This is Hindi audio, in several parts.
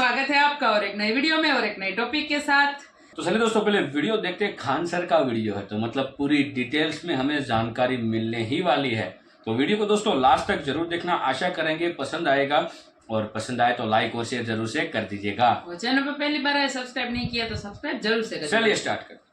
स्वागत है आपका और एक नई वीडियो में और एक नए टॉपिक के साथ। तो चलिए दोस्तों, पहले वीडियो देखते हैं। खान सर का वीडियो है तो मतलब पूरी डिटेल्स में हमें जानकारी मिलने ही वाली है। तो वीडियो को दोस्तों लास्ट तक जरूर देखना, आशा करेंगे पसंद आएगा और पसंद आए तो लाइक और शेयर जरूर से कर दीजिएगा। और चैनल पर पहली बार है, सब्सक्राइब नहीं किया तो सब्सक्राइब जरूर से करें। चलिए स्टार्ट करते हैं।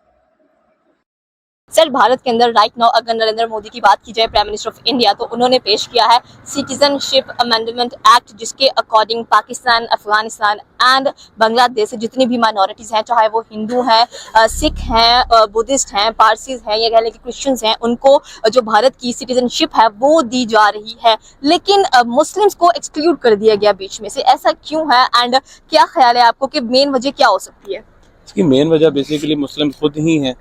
सर, भारत के अंदर राइट नाउ अगर नरेंद्र मोदी की बात की जाए, प्राइम मिनिस्टर ऑफ इंडिया, तो उन्होंने पेश किया है सिटीजनशिप अमेंडमेंट एक्ट, जिसके अकॉर्डिंग पाकिस्तान, अफगानिस्तान एंड बांग्लादेश से जितनी भी माइनॉरिटीज़ हैं, चाहे वो हिंदू हैं, सिख हैं, बुद्धिस्ट हैं, पारसीज हैं या कह लें कि क्रिश्चियंस हैं, उनको जो भारत की सिटीजनशिप है वो दी जा रही है। लेकिन मुस्लिम्स को एक्सक्लूड कर दिया गया बीच में से। ऐसा क्यों है एंड क्या ख्याल है आपको कि मेन वजह क्या हो सकती है? इसकी मेन वजह बेसिकली मुस्लिम खुद ही हैं।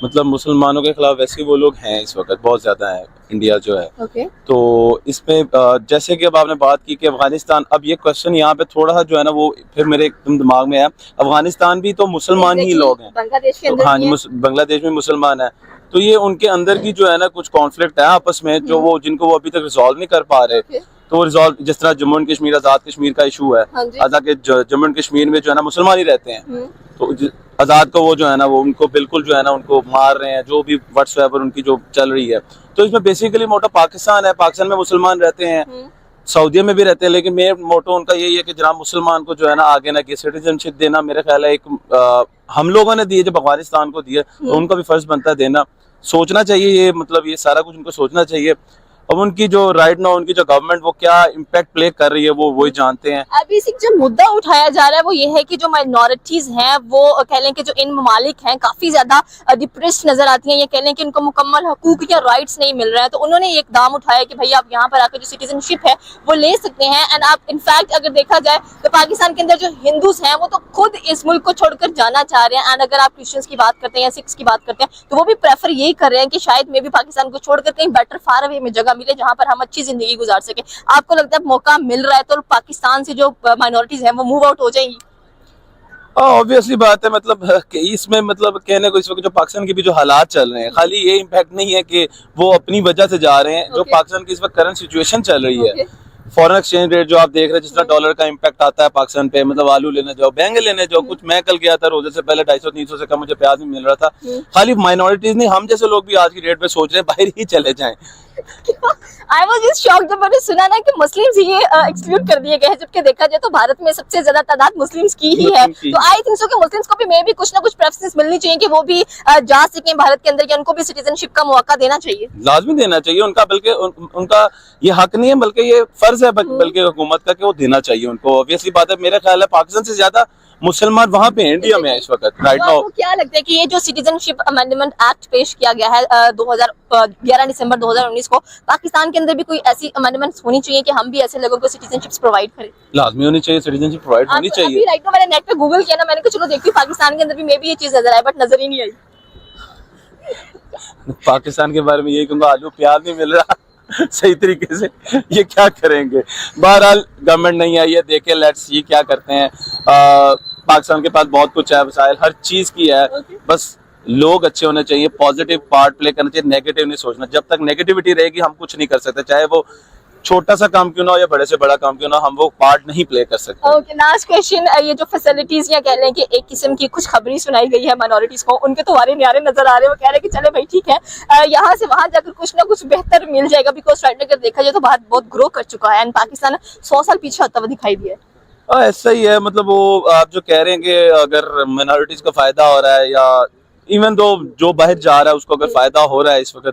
मतलब मुसलमानों के खिलाफ वैसे वो लोग हैं इस वक्त बहुत ज़्यादा है इंडिया जो है। Okay. तो इसमें जैसे कि अब आपने बात की कि अफगानिस्तान, अब ये क्वेश्चन यहाँ पे थोड़ा सा जो है ना वो फिर मेरे एकदम दिमाग में आया, अफगानिस्तान भी तो मुसलमान ही लोग हैं, बांग्लादेश के तो अंदर हाँ जी बांग्लादेश में मुसलमान है। तो ये उनके अंदर की जो है ना कुछ कॉन्फ्लिक्ट है आपस में, जो वो जिनको वो अभी तक रिजॉल्व नहीं कर पा रहे। तो वो रिजॉल्व, जिस तरह जम्मू एंड कश्मीर, आज़ाद कश्मीर का इशू है, हालांकि जम्मू एंड कश्मीर में जो है ना मुसलमान ही रहते हैं, तो आज़ाद को वो जो है ना वो उनको बिल्कुल जो है ना उनको मार रहे हैं, जो भी व्हाट्सएवर उनकी जो चल रही है। तो इसमें बेसिकली मोटो पाकिस्तान है, पाकिस्तान में मुसलमान रहते हैं, सऊदीया में भी रहते हैं, लेकिन मेन मोटो उनका यही है कि जनाब मुसलमान को जो है ना आगे ना कि सिटीजनशिप देना, मेरे ख्याल है एक हम लोगों ने दिए, जब अफगानिस्तान को दिए तो उनका भी फर्ज बनता है देना। सोचना चाहिए ये, मतलब ये सारा कुछ उनको सोचना चाहिए। अब उनकी जो राइट नाउ उनकी जो गवर्नमेंट वो क्या इम्पैक्ट प्ले कर रही है वो वही जानते हैं। अभी जो मुद्दा उठाया जा रहा है वो ये है कि जो माइनॉरिटीज हैं वो कह लें कि जो इन ममालिक हैं काफी ज्यादा डिप्रेस्ड नजर आती हैं, ये कह लें कि उनको मुकम्मल हकूक या राइट्स नहीं मिल रहे हैं। तो उन्होंने एक दाम उठाया कि भैया आप यहाँ पर आकर जो सिटीजनशिप है वो ले सकते हैं। एंड आप इनफैक्ट अगर देखा जाए तो पाकिस्तान के अंदर जो हिंदूज हैं वो तो खुद इस मुल्क को छोड़कर जाना चाह रहे हैं। एंड अगर आप क्रिश्चियंस की बात करते हैं या सिख्स की बात करते हैं तो वो भी प्रेफर यही कर रहे हैं कि शायद मे भी पाकिस्तान को छोड़कर कहीं बेटर फार अवे में जगह मिले जहाँ पर हम अच्छी जिंदगी गुजार सके। आपको लगता है मौका मिल रहा है तो पाकिस्तान से जो माइनॉरिटीज हैं वो मूव आउट हो जाएंगी? ऑब्वियसली बात है, मतलब इसमें मतलब कहने को इस वक्त जो पाकिस्तान के भी जो हालात चल रहे हैं, खाली ये इम्पैक्ट नहीं है कि वो अपनी वजह से जा रहे हैं। जो पाकिस्तान की इस वक्त करंट सिचुएशन चल रही है, फॉरेन एक्सचेंज रेट जो आप देख रहे हैं, जिस तरह डॉलर का इम्पैक्ट आता है पाकिस्तान पे, मतलब आलू लेने जाओ, बैंगन लेने जाओ, कुछ मैं कल गया था रोजे से पहले 250-300 से कम मुझे प्याज नहीं मिल रहा था। खाली माइनॉरिटीज नहीं, हम जैसे लोग भी आज की डेट में सोच रहे हैं बाहर ही चले जाएं। I was just shocked जब मैंने सुना ना कि मुस्लिम्स ये एक्सक्लूड कर दिए गए हैं, जबकि देखा जाए तो भारत में सबसे ज्यादा तादाद मुस्लिम्स की ही है। तो आई थिंक सो कि मुस्लिम्स को भी मे भी कुछ ना कुछ प्रेफरेंस मिलनी चाहिए कि वो भी जा सकें भारत के अंदर, या उनको भी सिटीजनशिप का मौका देना चाहिए, लाजमी देना चाहिए उनका। बल्कि उनका ये हक नहीं है बल्कि ये फर्ज है बल्कि हुकूमत का कि वो देना चाहिए उनको। ऑब्वियसली बात है, मेरा ख्याल है पाकिस्तान से ज्यादा मुसलमान वहाँ पे इंडिया में है इस वक्त राइट नाउ। आपको क्या लगता है कि ये जो सिटीजनशिप अमेंडमेंट एक्ट पेश किया गया है 11 दिसंबर 2019 को, पाकिस्तान के अंदर भी कोई ऐसी अमेंडमेंट्स होनी चाहिए कि हम भी ऐसे लोगों को सिटीजनशिप्स प्रोवाइड करें? लाजमी होनी चाहिए, सिटीजनशिप प्रोवाइड होनी चाहिए। अभी राइट नाउ मैंने नेट पे गूगल किया ना, मैंने कहा चलो देखती हूँ पाकिस्तान के अंदर भी मे भी ये चीज नजर आए, बट नजर ही नहीं आई। पाकिस्तान के बारे में यही कहूँगा, आलू प्याज नहीं मिल रहा सही तरीके से, ये क्या करेंगे। बहरहाल गवर्नमेंट नहीं आई है, देखे लेट्स सी क्या करते हैं। पाकिस्तान के पास बहुत कुछ है, वसाइल हर चीज की है, बस लोग अच्छे होने चाहिए, पॉजिटिव पार्ट प्ले करना चाहिए, नेगेटिव नहीं सोचना। जब तक नेगेटिविटी रहेगी हम कुछ नहीं कर सकते, चाहे वो छोटा सा काम क्यों ना हो या बड़े से बड़ा काम क्यों ना, हम वो पार्ट नहीं प्ले कर सकते। ओके, लास्ट क्वेश्चन, ये जो फैसिलिटीज या कह लें कि एक किस्म की कुछ खबरी सुनाई गई है माइनॉरिटीज को, उनके तो वारे न्यारे नजर आ रहे हैं, वो कह रहे हैं कि चले भाई ठीक है यहाँ से वहां जाकर कुछ ना कुछ बेहतर मिल जाएगा, बिकॉज राइट अगर देखा जाए तो भारत बहुत ग्रो कर चुका है एंड पाकिस्तान 100 साल पीछे होता हुआ दिखाई दिया है। ऐसा ही है, मतलब वो आप जो कह रहे हैं कि अगर माइनॉरिटीज को फायदा हो रहा है या इवन दो जो बाहर जा रहा है उसको अगर फायदा हो रहा है इस वक्त,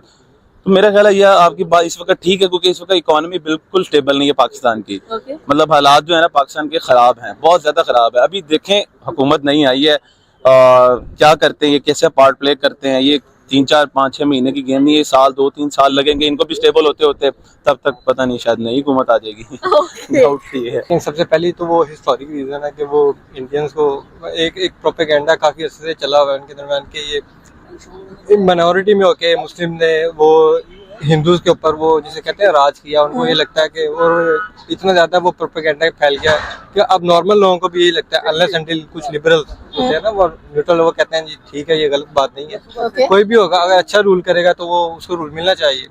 तो मेरा ख्याल है यह आपकी बात इस वक्त ठीक है, क्योंकि इस वक्त इकोनॉमी बिल्कुल स्टेबल नहीं है पाकिस्तान की। मतलब हालात जो है ना पाकिस्तान के खराब हैं, बहुत ज्यादा खराब है। अभी देखें हुकूमत नहीं आई है, क्या करते हैं ये, कैसे पार्ट प्ले करते हैं। ये 3, 4, 5, 6 महीने की गेम नहीं, ये साल 2-3 साल लगेंगे इनको भी स्टेबल होते होते, तब तक पता नहीं शायद नई हुकूमत आ जाएगी। डाउट ही है। सबसे पहली तो वो हिस्टोरिक रीजन है कि वो इंडियंस को एक प्रोपेगेंडा काफी अर्से से चला हुआ है उनके दरम्यान कि ये माइनॉरिटी में होके मुस्लिम ने वो हिंदूज के ऊपर वो जिसे कहते हैं राज किया। उनको ये लगता है कि और इतना ज्यादा वो प्रोपेगेंडा फैल गया कि अब नॉर्मल लोगों को भी यही लगता है, अनलेस अनटिल कुछ लिबरल होते हैं ना वो न्यूट्रल, वो कहते हैं जी ठीक है ये गलत बात नहीं है। कोई भी होगा अगर अच्छा रूल करेगा तो वो उसको रूल मिलना चाहिए।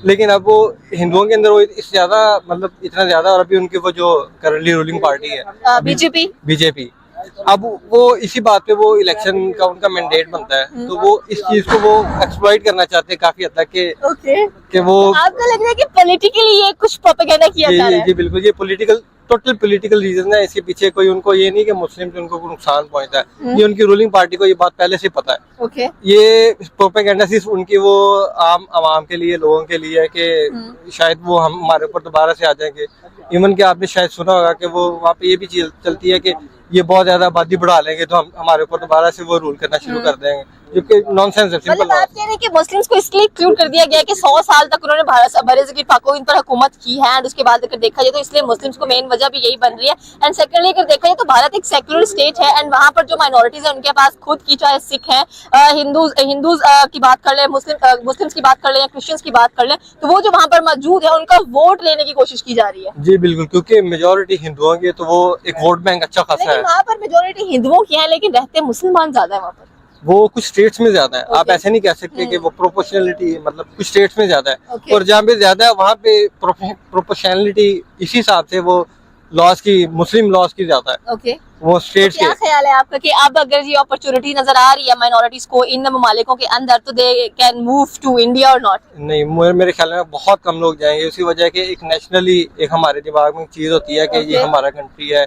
लेकिन अब वो हिंदुओं के अंदर वो इससे ज्यादा मतलब इतना ज्यादा, और अभी उनकी वो जो करंटली रूलिंग पार्टी है बीजेपी, अब वो इसी बात पे वो इलेक्शन का उनका मैंडेट बनता है, तो वो इस चीज को वो एक्सप्लॉइट करना चाहते हैं काफी हद तक कि वो आपको लग रहा है कि पॉलिटिकली ये कुछ प्रोपेगेंडा किया जा रहा है? जी बिल्कुल, ये टोटल पॉलिटिकल रीजन है। इसके पीछे कोई उनको ये नहीं कि मुस्लिम से उनको नुकसान पहुंचता है, ये उनकी रूलिंग पार्टी को ये बात पहले से पता है। ये प्रोपेगेंडा सिर्फ उनकी वो आम आवाम के लिए, लोगों के लिए है कि शायद वो हमारे ऊपर दोबारा से आ जाएंगे। इवन कि आपने शायद सुना होगा कि वो वहाँ पे ये भी चीज चलती है कि ये बहुत ज्यादा आबादी बढ़ा लेंगे तो हम हमारे ऊपर दोबारा से वो रूल करना शुरू कर देंगे, जो कि नॉनसेंस है, सिंपल मतलब आप कह रहे हैं कि मुस्लिम्स को इसलिए एक्सक्लूड कर दिया गया है कि 100 साल तक उन्होंने भारत पाकिस्तान पर हुकूमत की है, एंड उसके बाद अगर देखा जाए तो इसलिए मुस्लिम्स को मेन वजह भी यही बन रही है। एंड सेकेंडली अगर देखा जाए तो भारत एक सेक्युलर स्टेट है, एंड वहाँ पर जो माइनॉरिटीज है उनके पास खुद की, चाहे सिख है, हिंदूज की बात कर ले, मुस्लिम्स की बात कर ले या क्रिश्चियंस की बात कर ले, तो वो जो वहाँ पर मौजूद है उनका वोट लेने की कोशिश की जा रही है। जी बिल्कुल, क्योंकि मेजोरिटी हिंदुओं की, तो वो एक वोट बैंक अच्छा खासा है। वहाँ पर मेजोरिटी हिंदुओं की है लेकिन रहते मुसलमान ज्यादा है वहाँ पर। वो कुछ स्टेट्स में ज्यादा है, आप ऐसे नहीं कह सकते कि वो प्रोपोर्शनलिटी, मतलब कुछ स्टेट्स में ज्यादा है, और जहाँ पे ज्यादा है वहाँ पे प्रोपोर्शनलिटी इसी हिसाब से वो लॉस की, मुस्लिम लॉस की ज्यादा है। वो स्टेट्स तो क्या ख्याल है आपका कि अब अगर ये अपॉर्चुनिटी नजर आ रही है माइनॉरिटीज को इन ममालिकों के अंदर, तो they can move to India और नॉट? नहीं, मेरे ख्याल में बहुत कम लोग जाएंगे, उसी वजह के एक नेशनली एक हमारे दिमाग में चीज होती है कि ये हमारा कंट्री है।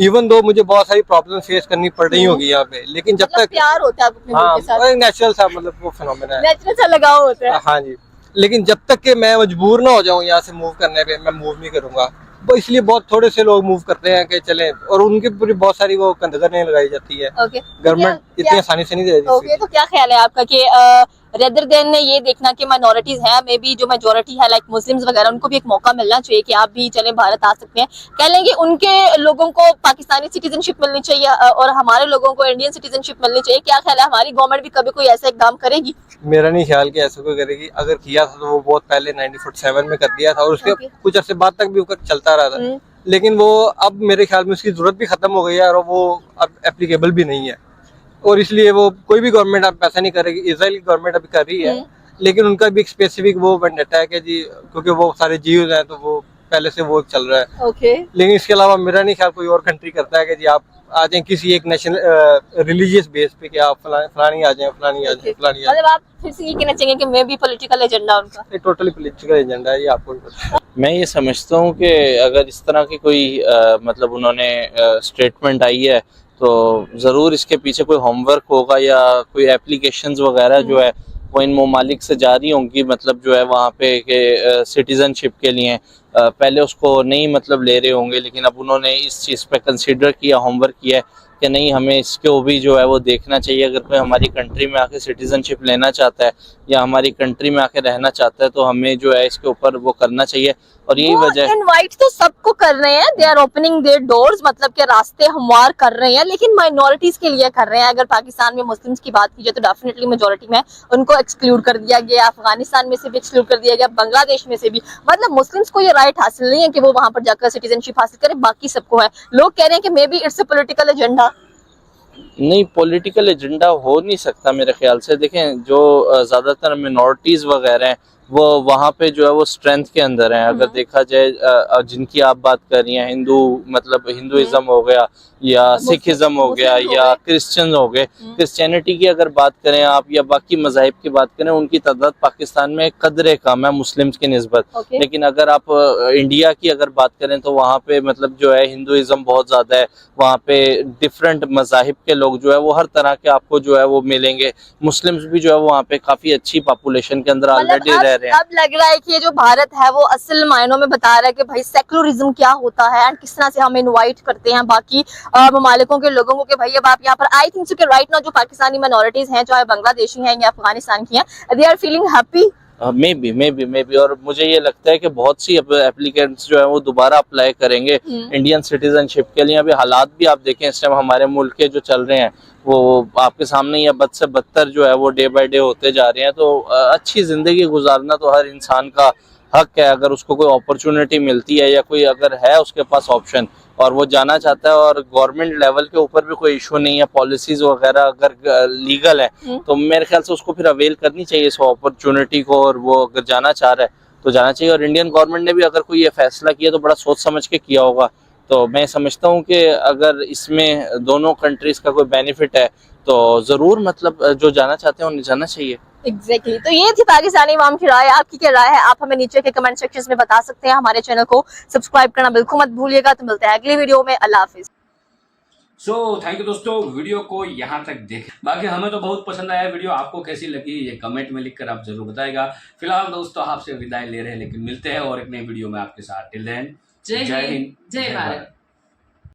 इवन दो मुझे बहुत सारी प्रॉब्लम फेस करनी पड़ रही होगी यहाँ पे, लेकिन जब तक प्यार होता है अपने मुल्क के साथ, नेचुरल सा, मतलब वो फिनोमेना है, नेचुरल सा लगाव होता है। हाँ जी, लेकिन जब तक कि मैं मजबूर ना हो जाऊँ यहाँ से मूव करने पे, मैं मूव नहीं करूंगा। वो इसलिए बहुत थोड़े से लोग मूव करते हैं कि चले, और उनकी पूरी बहुत सारी वो कंधगरें लगाई जाती है। गवर्नमेंट इतनी आसानी से नहीं दे देती। तो क्या ख्याल है आपका कि रेदर देन ये देखना कि माइनॉरिटीज है, मे बी जो मेजोरिटी है लाइक मुस्लिम्स वगैरह, उनको भी एक मौका मिलना चाहिए कि आप भी चले भारत आ सकते हैं, कह लेंगे उनके लोगों को पाकिस्तानी सिटीजनशिप मिलनी चाहिए और हमारे लोगों को इंडियन सिटीजनशिप मिलनी चाहिए? क्या ख्याल है, हमारी गवर्नमेंट भी कभी कोई ऐसा इकदाम करेगी? मेरा नहीं ख्याल कि ऐसा कोई करेगी। अगर किया था तो वो बहुत पहले 1947 में कर दिया था, और उसके कुछ अर्से बाद तक भी वो चलता रहा था, लेकिन वो अब मेरे ख्याल में उसकी जरूरत भी खत्म हो गई है, और वो अब एप्लीकेबल भी नहीं है, और इसलिए वो कोई भी गवर्नमेंट अब ऐसा नहीं करेगी। इजराइल की गवर्नमेंट अभी कर रही है, लेकिन उनका भी एक स्पेसिफिक वो वेंडेटा है कि जी, क्योंकि वो सारे जीव हैं तो वो पहले से वो चल रहा है। लेकिन इसके अलावा मेरा नहीं ख्याल कोई और कंट्री करता है कि जी आप आ जाए किसी एक नेशनल रिलीजियस बेस पे कि आप फलानी आ जाए, फलानी आ जाए, फलानी आ जाए। मतलब आप फिर से ये कहना चाहेंगे कि मे बी पॉलिटिकल एजेंडा उनका? ये टोटली पॉलिटिकल एजेंडा है, ये आपको भी पता है। मैं ये समझता हूँ कि अगर इस तरह की कोई मतलब उन्होंने स्टेटमेंट आई है तो ज़रूर इसके पीछे कोई होमवर्क होगा या कोई एप्लीकेशंस वगैरह जो है वो इन ममालिक से जारी होंगी, मतलब जो है वहाँ पे के सिटीज़नशिप के लिए पहले उसको नहीं मतलब ले रहे होंगे, लेकिन अब उन्होंने इस चीज़ पे कंसीडर किया, होमवर्क किया है कि नहीं, हमें इसको भी जो है वो देखना चाहिए। अगर कोई हमारी कंट्री में आके सिटीजनशिप लेना चाहता है या हमारी कंट्री में आके रहना चाहता है तो हमें जो है इसके ऊपर वो करना चाहिए, और यही वजह। इनवाइट तो सबको कर रहे हैं, they are opening their doors, मतलब के रास्ते हमवार कर रहे हैं, लेकिन माइनॉरिटीज के लिए कर रहे हैं। अगर पाकिस्तान में मुस्लिम्स की बात की जाए तो डेफिनेटली मेजोरिटी में उनको एक्सक्लूड कर दिया गया, अफगानिस्तान में से भी एक्सक्लूड कर दिया गया, बांग्लादेश में से भी। मतलब मुस्लिम्स को ये राइट हासिल नहीं है कि वो वहां पर जाकर सिटीजनशिप हासिल करें, बाकी सबको है। लोग कह रहे हैं कि may be it's a political agenda. नहीं, पॉलिटिकल एजेंडा हो नहीं सकता मेरे ख्याल से। देखें, जो ज़्यादातर मिनॉरिटीज़ वगैरह हैं वो वहाँ पे जो है वो स्ट्रेंथ के अंदर हैं। अगर देखा जाए जिनकी आप बात कर रही हैं, हिंदू मतलब हिंदुइज्म हो गया या सिखिज्म हो गया या क्रिश्चियन हो गए, क्रिश्चियनिटी की अगर बात करें आप या बाकी मज़ाहिब की बात करें, उनकी तादाद पाकिस्तान में कदरे कम है मुस्लिम्स की निस्बत। लेकिन अगर आप इंडिया की अगर बात करें तो वहाँ पे मतलब जो है हिंदुइज्म बहुत ज़्यादा है, वहाँ पे डिफरेंट मज़ाहिब के लोग जो है वो हर तरह के आपको जो है वो मिलेंगे। मुस्लिम्स भी जो है वो वहाँ पे काफ़ी अच्छी पॉपुलेशन के अंदर ऑलरेडी रह रहे हैं। अब लग रहा है कि ये जो भारत है वो असल मायनों में बता रहा है कि भाई सेक्युलरिज्म क्या होता है एंड किस तरह से हम इनवाइट करते हैं बाकी ममालिकों के लोगों को कि भाई अब आप यहाँ पर। आई थिंक सो कि राइट नाउ जो पाकिस्तानी माइनॉरिटीज हैं, चाहे बांग्लादेशी हैं या अफगानिस्तान की हैं, they are feeling happy. Maybe और मुझे ये लगता है कि बहुत सी एप्लीकेंट्स जो है वो दोबारा अप्लाई करेंगे इंडियन सिटीजनशिप के लिए। अभी हालात भी आप देखें इस टाइम हमारे मुल्क के जो चल रहे हैं वो आपके सामने ही बद से बदतर जो है वो डे बाय डे होते जा रहे हैं। तो अच्छी जिंदगी गुजारना तो हर इंसान का हक है, अगर उसको कोई अपॉर्चुनिटी मिलती है या कोई अगर है उसके पास ऑप्शन और वो जाना चाहता है और गवर्नमेंट लेवल के ऊपर भी कोई इशू नहीं है, पॉलिसीज वगैरह अगर लीगल है तो मेरे ख्याल से उसको फिर अवेल करनी चाहिए इस अपॉर्चुनिटी को, और वो अगर जाना चाह रहा है तो जाना चाहिए। और इंडियन गवर्नमेंट ने भी अगर कोई ये फैसला किया तो बड़ा सोच समझ के किया होगा। तो मैं समझता हूँ कि अगर इसमें दोनों कंट्रीज का कोई बेनिफिट है तो जरूर मतलब जो जाना चाहते हैं उन्हें जाना चाहिए। एग्जैक्टली तो ये थी पाकिस्तानी अवाम की राय। आपकी क्या राय है आप हमें नीचे के कमेंट सेक्शन में बता सकते हैं। हमारे चैनल को सब्सक्राइब करना बिल्कुल मत भूलिएगा। तो मिलते हैं अगली वीडियो में। अल्लाह हाफिज। सो थैंक यू दोस्तों, वीडियो को यहाँ तक देखें। बाकी हमें तो बहुत पसंद आया वीडियो, आपको कैसी लगी ये कमेंट में लिखकर आप जरूर बताएगा। फिलहाल दोस्तों आपसे विदाई ले रहे हैं, लेकिन मिलते हैं और एक नई वीडियो में आपके साथ। टिल देन जय हिंद, जय भारत।